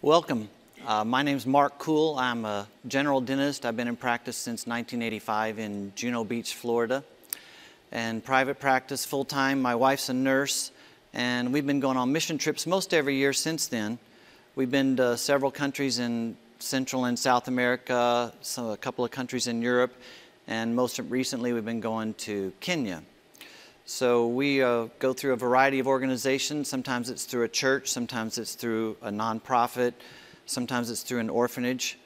Welcome. My name's Mark Kuhl. I'm a general dentist. I've been in practice since 1985 in Juno Beach, Florida. And private practice full-time. My wife's a nurse, and we've been going on mission trips most every year since then. We've been to several countries in Central and South America, a couple of countries in Europe, and most recently we've been going to Kenya. So we go through a variety of organizations. Sometimes it's through a church, sometimes it's through a nonprofit, sometimes it's through an orphanage.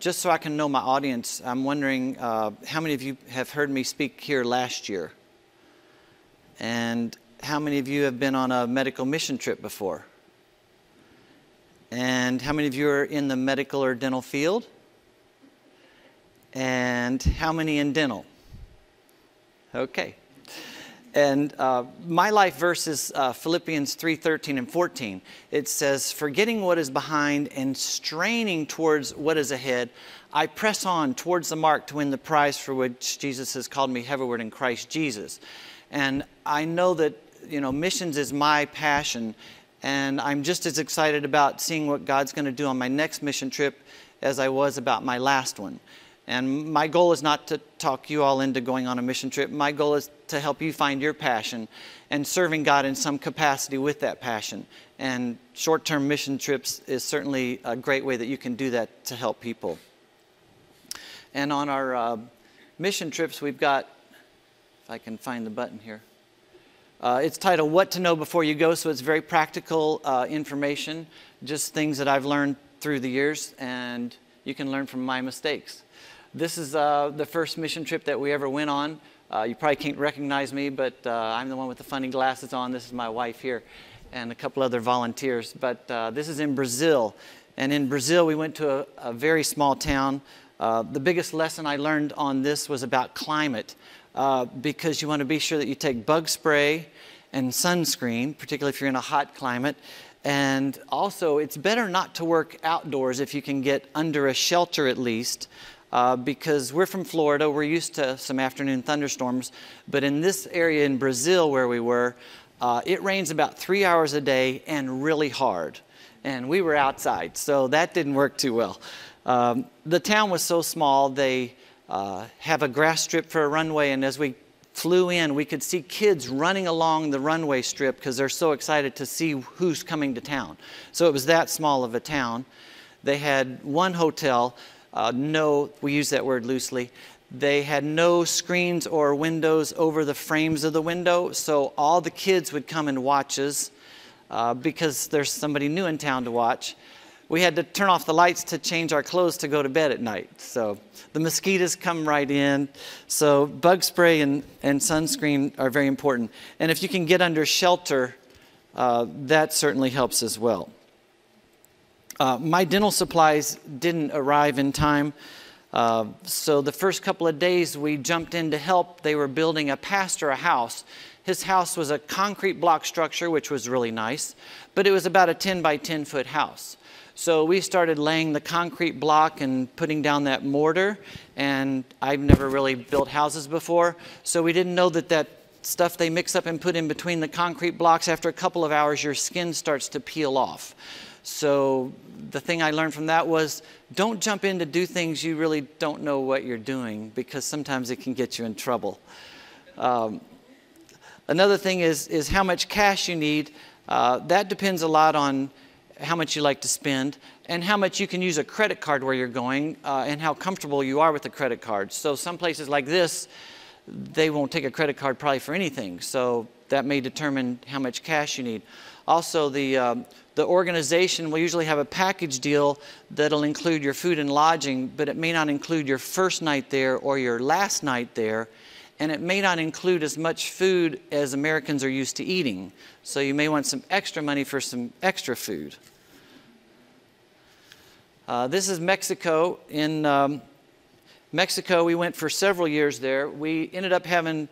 Just so I can know my audience, I'm wondering how many of you have heard me speak here last year? And how many of you have been on a medical mission trip before? And how many of you are in the medical or dental field? And how many in dental? Okay. And my life verse is Philippians 3:13 and 14. It says, "Forgetting what is behind and straining towards what is ahead, I press on towards the mark to win the prize for which Jesus has called me heavenward in Christ Jesus." And I know that, missions is my passion, and I'm just as excited about seeing what God's going to do on my next mission trip as I was about my last one. And my goal is not to talk you all into going on a mission trip. My goal is to help you find your passion and serving God in some capacity with that passion. And short-term mission trips is certainly a great way that you can do that to help people. And on our mission trips, we've got, if I can find the button here, it's titled What to Know Before You Go, so it's very practical information, just things that I've learned through the years, and you can learn from my mistakes. This is the first mission trip that we ever went on. You probably can't recognize me, but I'm the one with the funny glasses on. This is my wife here and a couple other volunteers. But this is in Brazil. And in Brazil, we went to a very small town. The biggest lesson I learned on this was about climate, because you want to be sure that you take bug spray and sunscreen, particularly if you're in a hot climate. And also, it's better not to work outdoors if you can get under a shelter at least. Because we're from Florida, we're used to some afternoon thunderstorms, but in this area in Brazil where we were, it rains about 3 hours a day and really hard. And we were outside, so that didn't work too well. The town was so small, they have a grass strip for a runway, and as we flew in, we could see kids running along the runway strip because they're so excited to see who's coming to town. So it was that small of a town. They had one hotel. We use that word loosely. They had no screens or windows over the frames of the window, so all the kids would come and watch us because there's somebody new in town to watch. We had to turn off the lights to change our clothes to go to bed at night. So the mosquitoes come right in. So bug spray and sunscreen are very important. And if you can get under shelter, that certainly helps as well. My dental supplies didn't arrive in time, so the first couple of days we jumped in to help. They were building a pastor a house. His house was a concrete block structure, which was really nice, but it was about a 10 by 10 foot house. So we started laying the concrete block and putting down that mortar, and I've never really built houses before, so we didn't know that stuff they mix up and put in between the concrete blocks, after a couple of hours your skin starts to peel off. So the thing I learned from that was don't jump in to do things you really don't know what you're doing, because sometimes it can get you in trouble. Another thing is how much cash you need. That depends a lot on how much you like to spend and how much you can use a credit card where you're going, and how comfortable you are with the credit card. So some places like this, they won't take a credit card probably for anything. So that may determine how much cash you need. Also, the organization will usually have a package deal that'll include your food and lodging, but it may not include your first night there or your last night there, and it may not include as much food as Americans are used to eating. So you may want some extra money for some extra food. This is Mexico. In Mexico, we went for several years there. We ended up having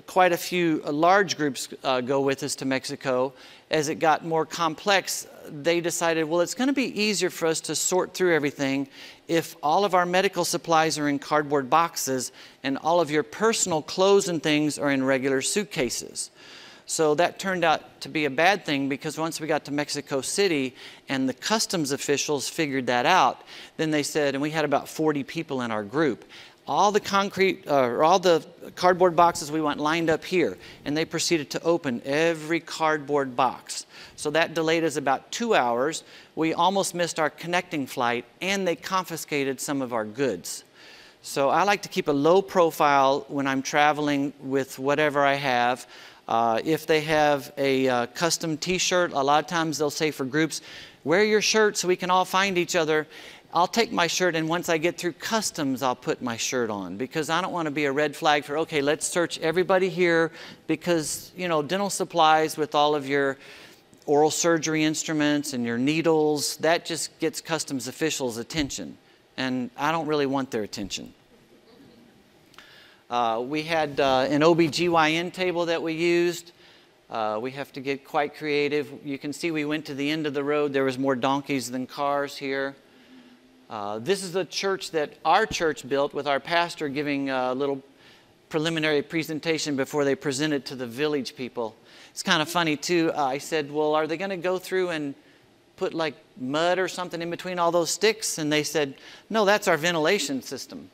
quite a few large groups go with us to Mexico. As it got more complex, they decided, well, it's going to be easier for us to sort through everything if all of our medical supplies are in cardboard boxes and all of your personal clothes and things are in regular suitcases. So that turned out to be a bad thing, because once we got to Mexico City and the customs officials figured that out, then they said, and we had about 40 people in our group, all the cardboard boxes we want lined up here, and they proceeded to open every cardboard box. So that delayed us about 2 hours. We almost missed our connecting flight, and they confiscated some of our goods. So I like to keep a low profile when I'm traveling with whatever I have. If they have a custom t-shirt, a lot of times they'll say for groups, wear your shirt so we can all find each other. I'll take my shirt, and once I get through customs, I'll put my shirt on, because I don't want to be a red flag for, okay, let's search everybody here, because, you know, dental supplies with all of your oral surgery instruments and your needles, that just gets customs officials' attention, and I don't really want their attention. We had an OBGYN table that we used. We have to get quite creative. You can see we went to the end of the road. There was more donkeys than cars here. This is the church that our church built, with our pastor giving a little preliminary presentation before they present it to the village people. It's kind of funny too. I said, well, are they going to go through and put like mud or something in between all those sticks? And they said, no, that's our ventilation system.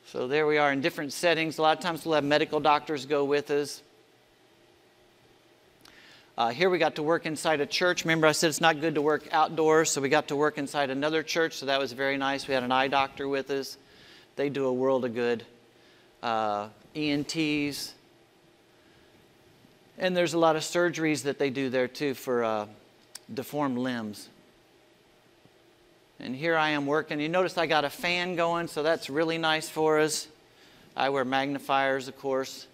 So there we are in different settings. A lot of times we'll have medical doctors go with us. Here we got to work inside a church. Remember, I said it's not good to work outdoors, so we got to work inside another church, so that was very nice. We had an eye doctor with us. They do a world of good. ENTs. And there's a lot of surgeries that they do there too for deformed limbs. And here I am working. You notice I got a fan going, so that's really nice for us. I wear magnifiers, of course.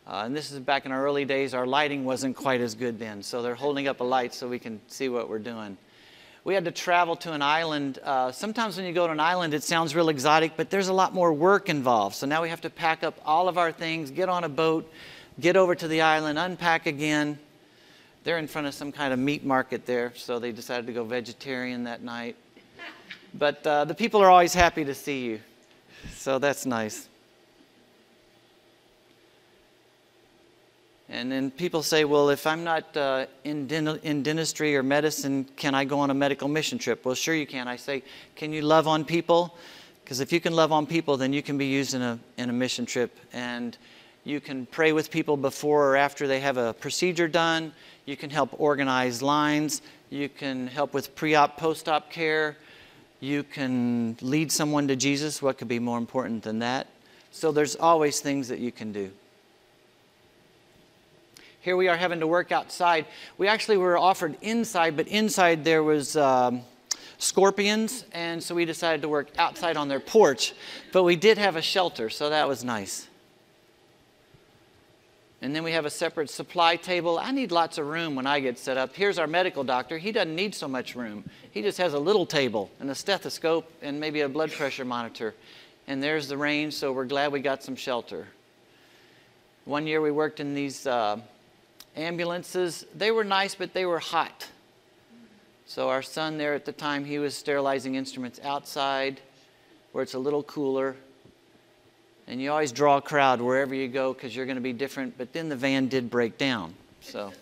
And this is back in our early days. Our lighting wasn't quite as good then, so they're holding up a light so we can see what we're doing. We had to travel to an island. Sometimes when you go to an island, it sounds real exotic, but there's a lot more work involved. So now we have to pack up all of our things, get on a boat, get over to the island, unpack again. They're in front of some kind of meat market there, so they decided to go vegetarian that night. But the people are always happy to see you, so that's nice. And then people say, well, if I'm not in dentistry or medicine, can I go on a medical mission trip? Well, sure you can. I say, can you love on people? Because if you can love on people, then you can be used in a mission trip. And you can pray with people before or after they have a procedure done. You can help organize lines. You can help with pre-op, post-op care. You can lead someone to Jesus. What could be more important than that? So there's always things that you can do. Here we are having to work outside. We actually were offered inside, but inside there was scorpions, and so we decided to work outside on their porch. But we did have a shelter, so that was nice. And then we have a separate supply table. I need lots of room when I get set up. Here's our medical doctor. He doesn't need so much room. He just has a little table and a stethoscope and maybe a blood pressure monitor. And there's the range, so we're glad we got some shelter. One year we worked in these ambulances. They were nice, but they were hot. So our son there at the time, he was sterilizing instruments outside where it's a little cooler. And you always draw a crowd wherever you go because you're going to be different. But then the van did break down. So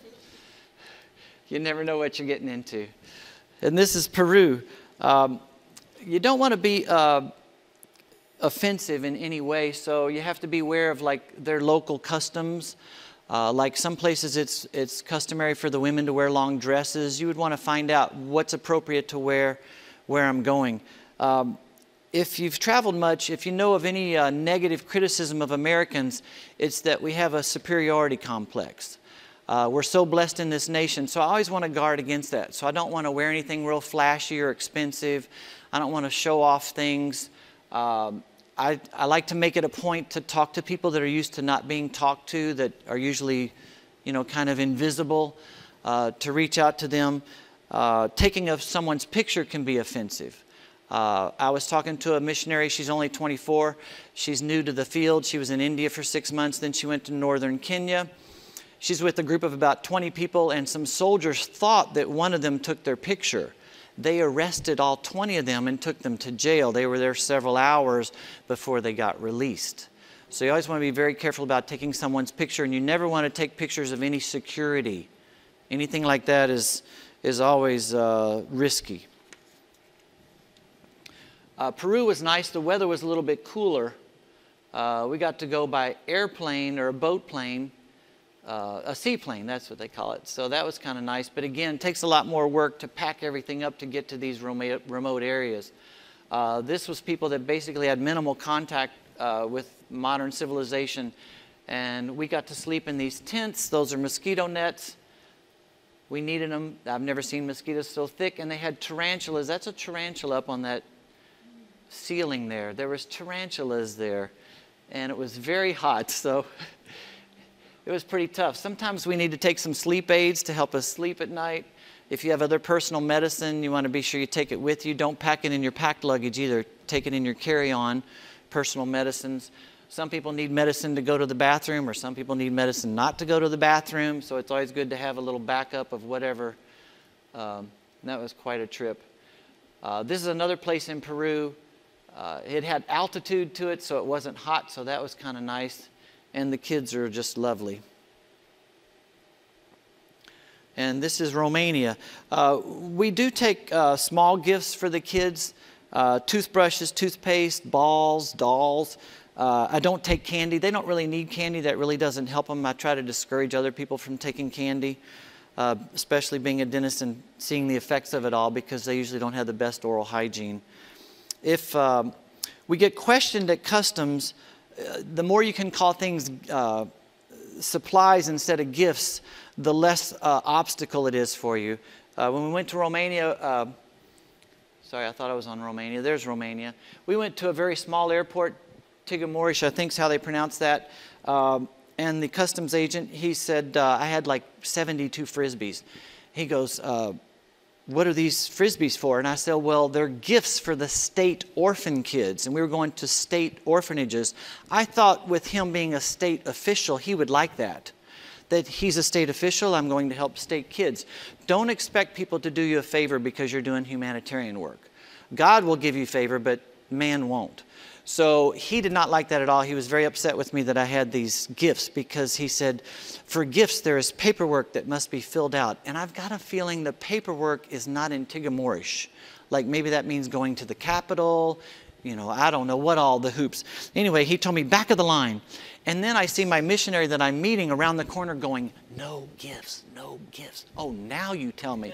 you never know what you're getting into. And this is Peru. You don't want to be offensive in any way. So you have to be aware of like their local customs. Like some places it's customary for the women to wear long dresses. You would want to find out what's appropriate to wear where I'm going. If you've traveled much, if you know of any negative criticism of Americans, it's that we have a superiority complex. We're so blessed in this nation, so I always want to guard against that. So I don't want to wear anything real flashy or expensive. I don't want to show off things. I like to make it a point to talk to people that are used to not being talked to, that are usually, you know, kind of invisible, to reach out to them. Taking of someone's picture can be offensive. I was talking to a missionary. She's only 24. She's new to the field. She was in India for 6 months. Then she went to northern Kenya. She's with a group of about 20 people, and some soldiers thought that one of them took their picture. They arrested all 20 of them and took them to jail. They were there several hours before they got released. So you always want to be very careful about taking someone's picture, and you never want to take pictures of any security. Anything like that is always risky. Peru was nice. The weather was a little bit cooler. We got to go by airplane or a boat plane, a seaplane, that's what they call it. So that was kind of nice. But again, it takes a lot more work to pack everything up to get to these remote areas. This was people that basically had minimal contact with modern civilization. And we got to sleep in these tents. Those are mosquito nets. We needed them. I've never seen mosquitoes so thick. And they had tarantulas. That's a tarantula up on that ceiling there. There was tarantulas there. And it was very hot. So it was pretty tough. Sometimes we need to take some sleep aids to help us sleep at night. If you have other personal medicine, you want to be sure you take it with you. Don't pack it in your packed luggage either. Take it in your carry-on, personal medicines. Some people need medicine to go to the bathroom, or some people need medicine not to go to the bathroom. So it's always good to have a little backup of whatever. That was quite a trip. This is another place in Peru. It had altitude to it, so it wasn't hot, so that was kind of nice. And the kids are just lovely. And this is Romania. We do take small gifts for the kids. Toothbrushes, toothpaste, balls, dolls. I don't take candy. They don't really need candy. That really doesn't help them. I try to discourage other people from taking candy, especially being a dentist and seeing the effects of it all, because they usually don't have the best oral hygiene. If we get questioned at customs, the more you can call things supplies instead of gifts, the less obstacle it is for you. When we went to Romania, sorry, I thought I was on Romania. There's Romania. We went to a very small airport, Tigomorish, I think is how they pronounce that. And the customs agent, he said, I had like 72 Frisbees. He goes, what are these Frisbees for? And I said, well, they're gifts for the state orphan kids. And we were going to state orphanages. I thought with him being a state official, he would like that. That he's a state official, I'm going to help state kids. Don't expect people to do you a favor because you're doing humanitarian work. God will give you favor, but man won't. So he did not like that at all. He was very upset with me that I had these gifts, because he said, for gifts there is paperwork that must be filled out. And I've got a feeling the paperwork is not in Tigomorish. Like maybe that means going to the capital, you know, I don't know what all the hoops. Anyway, he told me back of the line. And then I see my missionary that I'm meeting around the corner going, no gifts, no gifts. Oh, now you tell me,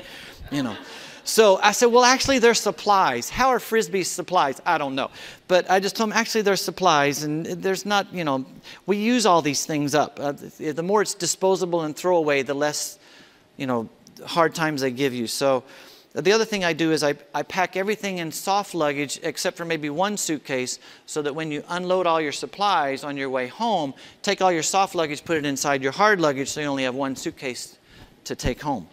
you know. So I said, well, actually, they're supplies. How are Frisbees supplies? I don't know. But I just told him, actually, they're supplies. And there's not, you know, we use all these things up. The more it's disposable and throwaway, the less, you know, hard times they give you. So the other thing I do is I pack everything in soft luggage except for maybe one suitcase, so that when you unload all your supplies on your way home, take all your soft luggage, put it inside your hard luggage, so you only have one suitcase to take home.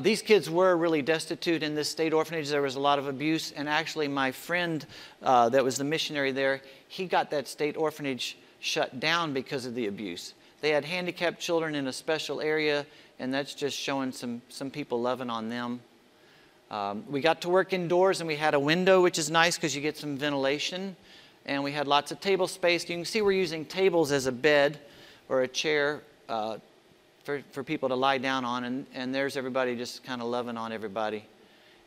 These kids were really destitute in this state orphanage. There was a lot of abuse. And actually, my friend that was the missionary there, he got that state orphanage shut down because of the abuse. They had handicapped children in a special area, and that's just showing some people loving on them. We got to work indoors, and we had a window, which is nice because you get some ventilation. And we had lots of table space. You can see we're using tables as a bed or a chair for people to lie down on, and there's everybody just kind of loving on everybody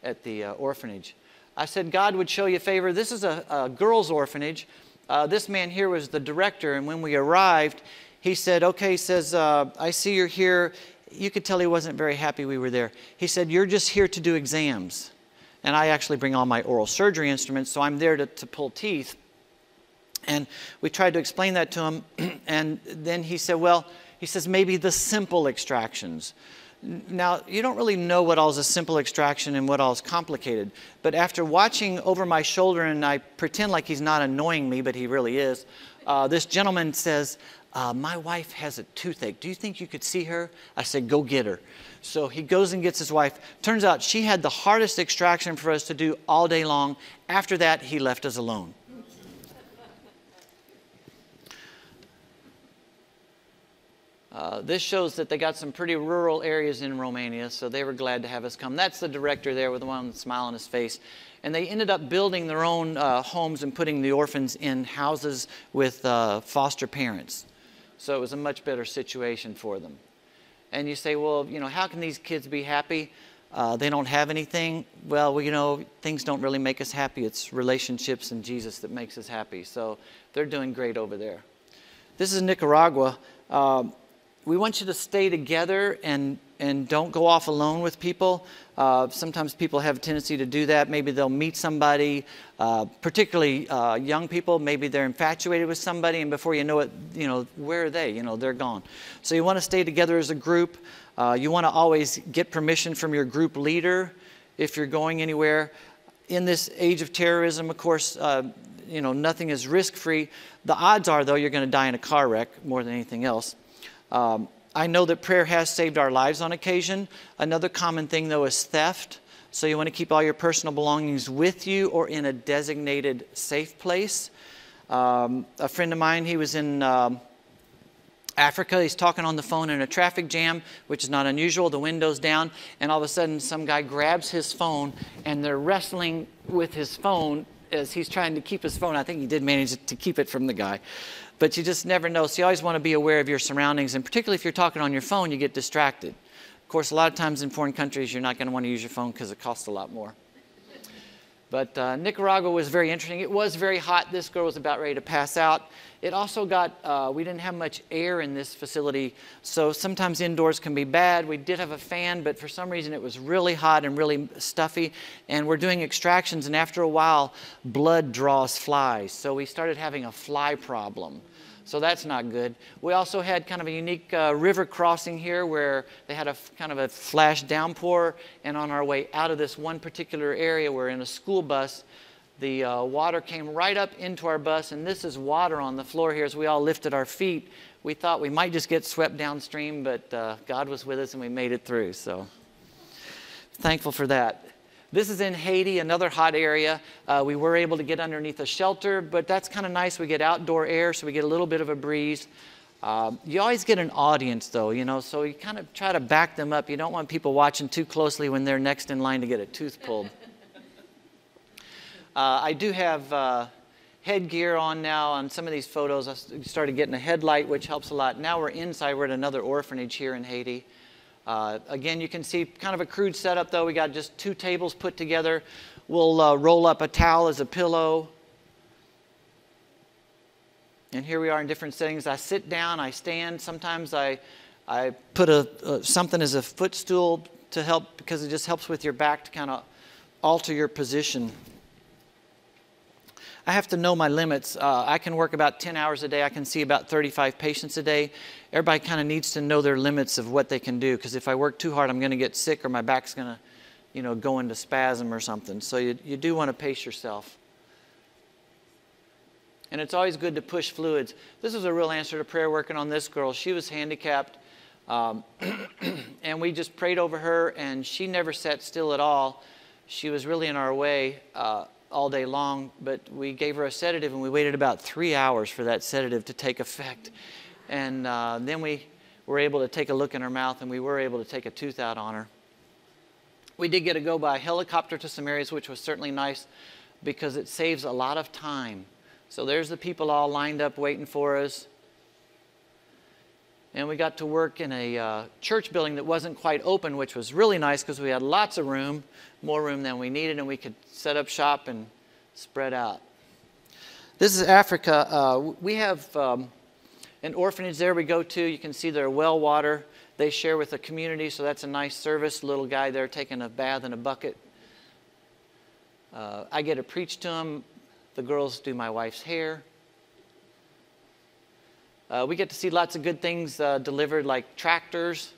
at the orphanage. I said God would show you a favor. This is a girls' orphanage. This man here was the director, and when we arrived, he said, okay, he says, I see you're here. You could tell he wasn't very happy we were there. He said, you're just here to do exams. And I actually bring all my oral surgery instruments, so I'm there to pull teeth. And we tried to explain that to him, and then he said, well, he says, maybe the simple extractions. Now, you don't really know what all is a simple extraction and what all is complicated. But after watching over my shoulder, and I pretend like he's not annoying me, but he really is, this gentleman says, my wife has a toothache. Do you think you could see her? I said, go get her. So he goes and gets his wife. Turns out she had the hardest extraction for us to do all day long. After that, he left us alone. This shows that they got some pretty rural areas in Romania, so they were glad to have us come. That's the director there with the one with the smile on his face. And they ended up building their own homes and putting the orphans in houses with foster parents. So it was a much better situation for them. And you say, well, you know, how can these kids be happy? They don't have anything. Well, you know, things don't really make us happy. It's relationships and Jesus that makes us happy. So they're doing great over there. This is Nicaragua. We want you to stay together and don't go off alone with people. Sometimes people have a tendency to do that. Maybe they'll meet somebody, particularly young people. Maybe they're infatuated with somebody, and before you know it, you know, where are they? You know, they're gone. So you want to stay together as a group. You want to always get permission from your group leader if you're going anywhere. In this age of terrorism, of course, you know, nothing is risk-free. The odds are, though, you're going to die in a car wreck more than anything else. I know that prayer has saved our lives on occasion. Another common thing, though, is theft. So you want to keep all your personal belongings with you or in a designated safe place. A friend of mine, he was in Africa. He's talking on the phone in a traffic jam, which is not unusual. The window's down, and all of a sudden some guy grabs his phone, and they're wrestling with his phone as he's trying to keep his phone. I think he did manage to keep it from the guy. But you just never know. So you always want to be aware of your surroundings. And particularly if you're talking on your phone, you get distracted. Of course, a lot of times in foreign countries, you're not going to want to use your phone because it costs a lot more. But Nicaragua was very interesting. It was very hot. This girl was about ready to pass out. It also got, we didn't have much air in this facility. So sometimes indoors can be bad. We did have a fan, but for some reason it was really hot and really stuffy. And we're doing extractions, and after a while, blood draws flies. So we started having a fly problem. So that's not good. We also had kind of a unique river crossing here where they had a kind of a flash downpour. And on our way out of this one particular area, we're in a school bus. The water came right up into our bus, and this is water on the floor here. As we all lifted our feet, we thought we might just get swept downstream, but God was with us and we made it through. So thankful for that. This is in Haiti, another hot area. We were able to get underneath a shelter, but that's kind of nice. We get outdoor air, so we get a little bit of a breeze. You always get an audience, though, you know, so you kind of try to back them up. You don't want people watching too closely when they're next in line to get a tooth pulled. I do have headgear on now. On some of these photos, I started getting a headlight, which helps a lot. Now we're inside. We're at another orphanage here in Haiti. Again, you can see kind of a crude setup, though. We got just 2 tables put together. We'll roll up a towel as a pillow. And here we are in different settings. I sit down, I stand. Sometimes I put something as a footstool to help, because it just helps with your back to kind of alter your position. I have to know my limits. I can work about 10 hours a day. I can see about 35 patients a day. Everybody kind of needs to know their limits of what they can do, because if I work too hard, I'm going to get sick or my back's going to, you know, go into spasm or something. So you do want to pace yourself. And it's always good to push fluids. This was a real answer to prayer working on this girl. She was handicapped, and we just prayed over her, and she never sat still at all. She was really in our way all day long, but we gave her a sedative, and we waited about 3 hours for that sedative to take effect. And then we were able to take a look in her mouth, and we were able to take a tooth out on her. We did get to go by helicopter to some areas, which was certainly nice because it saves a lot of time. So there's the people all lined up waiting for us. And we got to work in a church building that wasn't quite open, which was really nice because we had lots of room, more room than we needed, and we could set up shop and spread out. This is Africa. We have an orphanage there we go to. You can see their well water. They share with the community, so that's a nice service. Little guy there taking a bath in a bucket. I get to preach to him. The girls do my wife's hair. We get to see lots of good things delivered, like tractors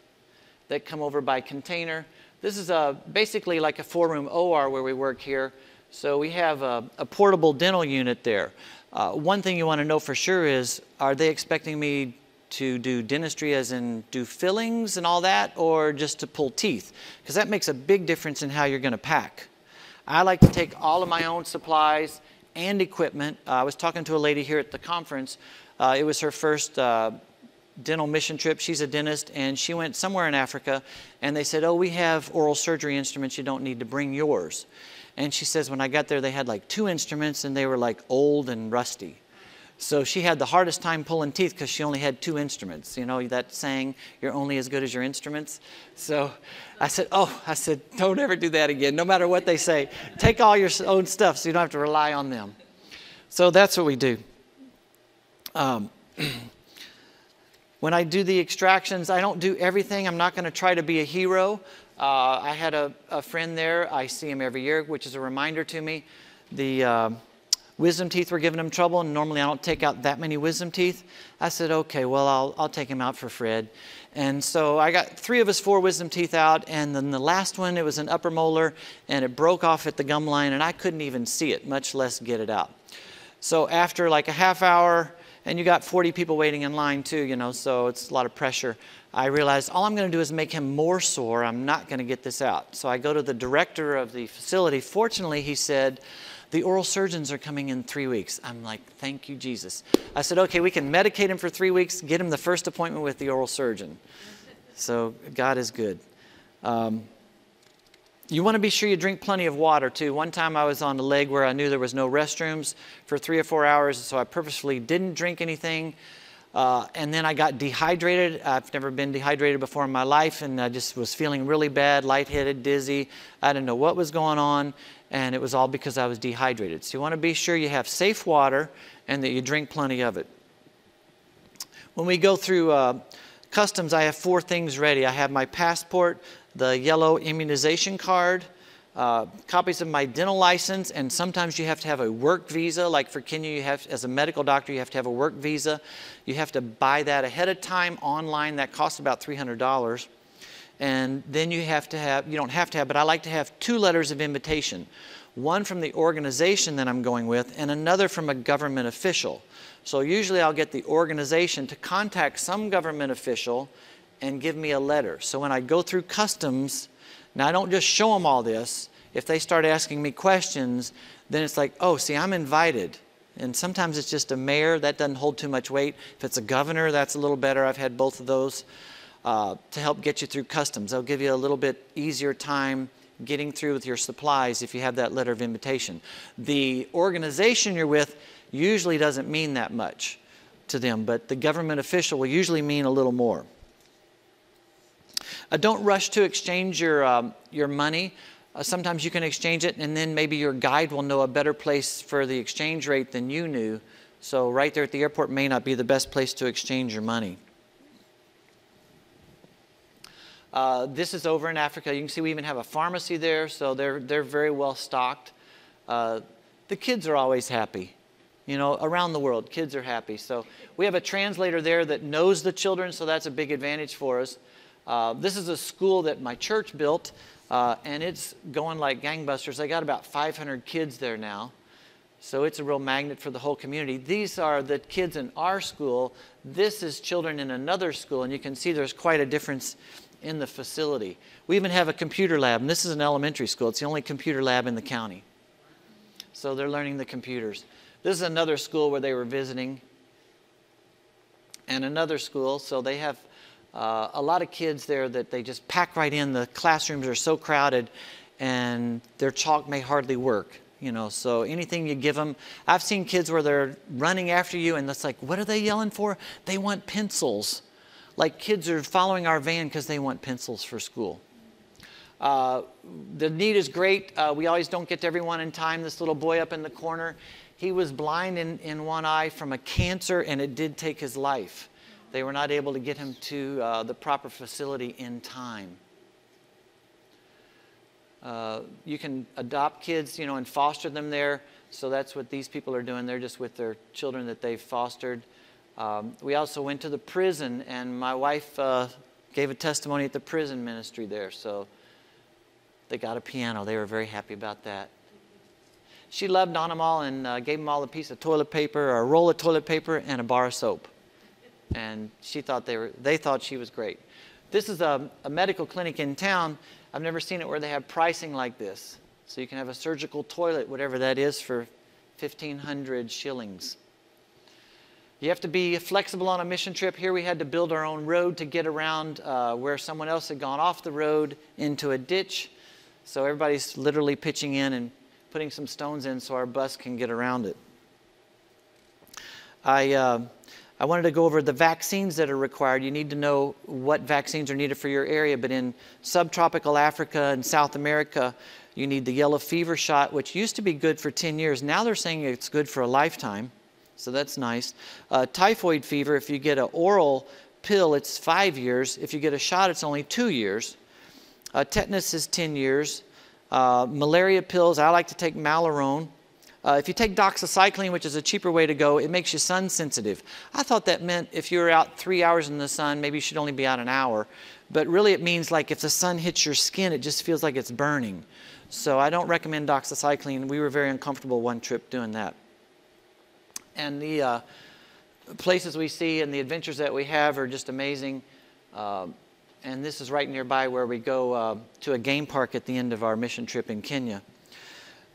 that come over by container. This is basically like a 4-room OR where we work here. So we have a portable dental unit there. One thing you want to know for sure is, are they expecting me to do dentistry as in do fillings and all that, or just to pull teeth? Because that makes a big difference in how you're going to pack. I like to take all of my own supplies and equipment. I was talking to a lady here at the conference. It was her first dental mission trip. She's a dentist, and she went somewhere in Africa, and they said, oh, we have oral surgery instruments. You don't need to bring yours. And she says, when I got there, they had like 2 instruments, and they were like old and rusty. So she had the hardest time pulling teeth because she only had 2 instruments. You know that saying, you're only as good as your instruments? So I said, don't ever do that again, no matter what they say. Take all your own stuff so you don't have to rely on them. So that's what we do. When I do the extractions, I don't do everything. I'm not going to try to be a hero. I had a friend there. I see him every year, which is a reminder to me. The wisdom teeth were giving him trouble, and normally I don't take out that many wisdom teeth. I said, okay, well, I'll take him out for Fred. And so I got 3 of his 4 wisdom teeth out, and then the last one, it was an upper molar, and it broke off at the gum line, and I couldn't even see it, much less get it out. So after like a half hour, and you got 40 people waiting in line too, you know, so it's a lot of pressure. I realized all I'm going to do is make him more sore. I'm not going to get this out. So I go to the director of the facility. Fortunately, he said, the oral surgeons are coming in 3 weeks. I'm like, thank you, Jesus. I said, okay, we can medicate him for 3 weeks, get him the first appointment with the oral surgeon. So God is good. You want to be sure you drink plenty of water, too. One time I was on a leg where I knew there was no restrooms for 3 or 4 hours, so I purposefully didn't drink anything. And then I got dehydrated. I've never been dehydrated before in my life, and I just was feeling really bad, lightheaded, dizzy. I didn't know what was going on, and it was all because I was dehydrated. So you want to be sure you have safe water and that you drink plenty of it. When we go through customs, I have 4 things ready. I have my passport, the yellow immunization card, copies of my dental license, and sometimes you have to have a work visa. Like for Kenya, you have, as a medical doctor, you have to have a work visa. You have to buy that ahead of time online. That costs about $300. And then you have to have, you don't have to have, but I like to have 2 letters of invitation. One from the organization that I'm going with, and another from a government official. So usually I'll get the organization to contact some government official and give me a letter. So when I go through customs, now I don't just show them all this. If they start asking me questions, then it's like, oh, see, I'm invited. And sometimes it's just a mayor. That doesn't hold too much weight. If it's a governor, that's a little better. I've had both of those to help get you through customs. They'll give you a little bit easier time getting through with your supplies if you have that letter of invitation. The organization you're with usually doesn't mean that much to them, but the government official will usually mean a little more. Don't rush to exchange your money. Sometimes you can exchange it, and then maybe your guide will know a better place for the exchange rate than you knew. So right there at the airport may not be the best place to exchange your money. This is over in Africa. You can see we even have a pharmacy there, so they're very well stocked. The kids are always happy. You know, around the world, kids are happy. So we have a translator there that knows the children, so that's a big advantage for us. This is a school that my church built, and it's going like gangbusters. They got about 500 kids there now, so it's a real magnet for the whole community. These are the kids in our school. This is children in another school, and you can see there's quite a difference in the facility. We even have a computer lab, and this is an elementary school. It's the only computer lab in the county. So they're learning the computers. This is another school where they were visiting, and another school, so they have a lot of kids there that they just pack right in. The classrooms are so crowded, and their chalk may hardly work. You know, so anything you give them. I've seen kids where they're running after you, and it's like, what are they yelling for? They want pencils. Like kids are following our van because they want pencils for school. The need is great. We always don't get to everyone in time. This little boy up in the corner, he was blind in one eye from a cancer, and it did take his life. They were not able to get him to the proper facility in time. You can adopt kids, you know, and foster them there. So that's what these people are doing. They're just with their children that they've fostered. We also went to the prison, and my wife gave a testimony at the prison ministry there. So they got a piano. They were very happy about that. She loved on them all and gave them all a piece of toilet paper, or a roll of toilet paper, and a bar of soap. And she thought they thought she was great. This is a medical clinic in town. I've never seen it where they have pricing like this. So you can have a surgical toilet, whatever that is, for 1,500 shillings. You have to be flexible on a mission trip. Here we had to build our own road to get around where someone else had gone off the road into a ditch. So everybody's literally pitching in and putting some stones in so our bus can get around it. I wanted to go over the vaccines that are required. You need to know what vaccines are needed for your area, but in subtropical Africa and South America, you need the yellow fever shot, which used to be good for 10 years. Now they're saying it's good for a lifetime, so that's nice. Typhoid fever, if you get an oral pill, it's 5 years. If you get a shot, it's only 2 years. Tetanus is 10 years. Malaria pills, I like to take Malarone. If you take doxycycline, which is a cheaper way to go, it makes you sun sensitive. I thought that meant if you were out 3 hours in the sun, maybe you should only be out an hour. But really it means like if the sun hits your skin, it just feels like it's burning. So I don't recommend doxycycline. We were very uncomfortable one trip doing that. And the places we see and the adventures that we have are just amazing. And this is right nearby where we go to a game park at the end of our mission trip in Kenya.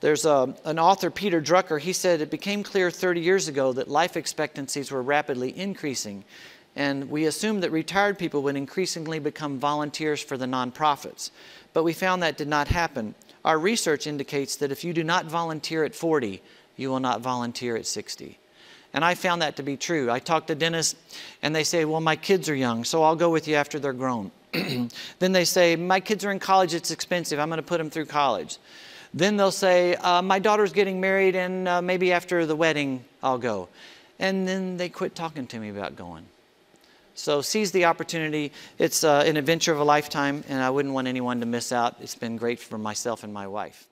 There's an author, Peter Drucker. He said, it became clear 30 years ago that life expectancies were rapidly increasing. And we assumed that retired people would increasingly become volunteers for the nonprofits. But we found that did not happen. Our research indicates that if you do not volunteer at 40, you will not volunteer at 60. And I found that to be true. I talk to dentists and they say, well, my kids are young, so I'll go with you after they're grown. Then they say, my kids are in college, it's expensive, I'm going to put them through college. Then they'll say, my daughter's getting married and maybe after the wedding I'll go. And then they quit talking to me about going. So seize the opportunity. It's an adventure of a lifetime and I wouldn't want anyone to miss out. It's been great for myself and my wife.